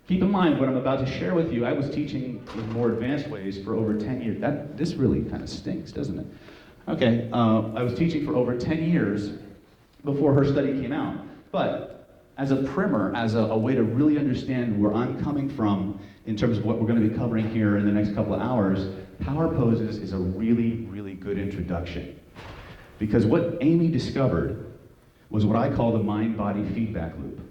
Keep in mind what I'm about to share with you, I was teaching in more advanced ways for over 10 years. This really kind of stinks, doesn't it? Okay, I was teaching for over 10 years before her study came out. But as a primer, as a way to really understand where I'm coming from in terms of what we're going to be covering here in the next couple of hours, power poses is a really, really good introduction. Because what Amy discovered was what I call the mind-body feedback loop.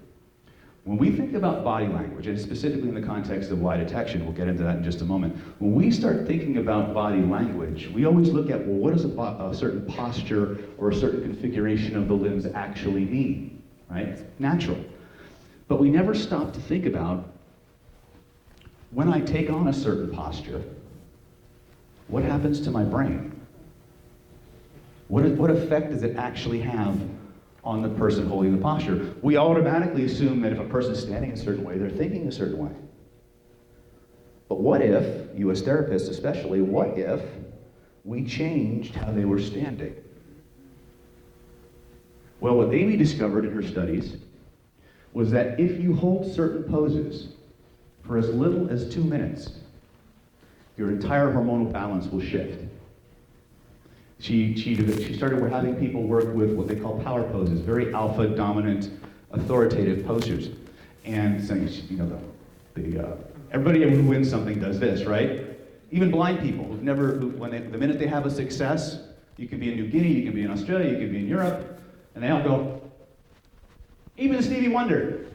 When we think about body language, and specifically in the context of lie detection, we'll get into that in just a moment. When we start thinking about body language, we always look at, well, what does a certain posture or a certain configuration of the limbs actually mean, right? Natural. But we never stop to think about, when I take on a certain posture, what happens to my brain? What effect does it actually have on the person holding the posture? We automatically assume that if a person's standing a certain way, they're thinking a certain way. But what if, you as therapists especially, what if we changed how they were standing? Well, what Amy discovered in her studies was that if you hold certain poses for as little as 2 minutes, your entire hormonal balance will shift. She started having people work with what they call power poses, very alpha, dominant, authoritative postures. And saying, you know, everybody who wins something does this, right? Even blind people the minute they have a success, you can be in New Guinea, you can be in Australia, you can be in Europe, and they all go, even Stevie Wonder,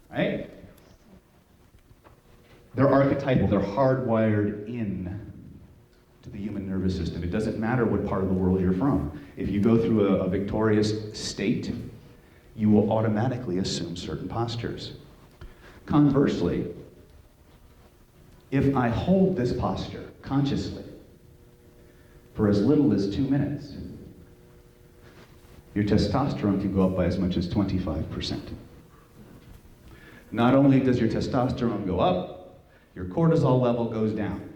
right? They're archetypal, they're hardwired in to the human nervous system. It doesn't matter what part of the world you're from. If you go through a victorious state, you will automatically assume certain postures. Conversely, if I hold this posture consciously for as little as 2 minutes, your testosterone can go up by as much as 25%. Not only does your testosterone go up, your cortisol level goes down,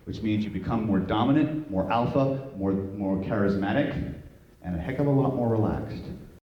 which means you become more dominant, more alpha, more charismatic, and a heck of a lot more relaxed.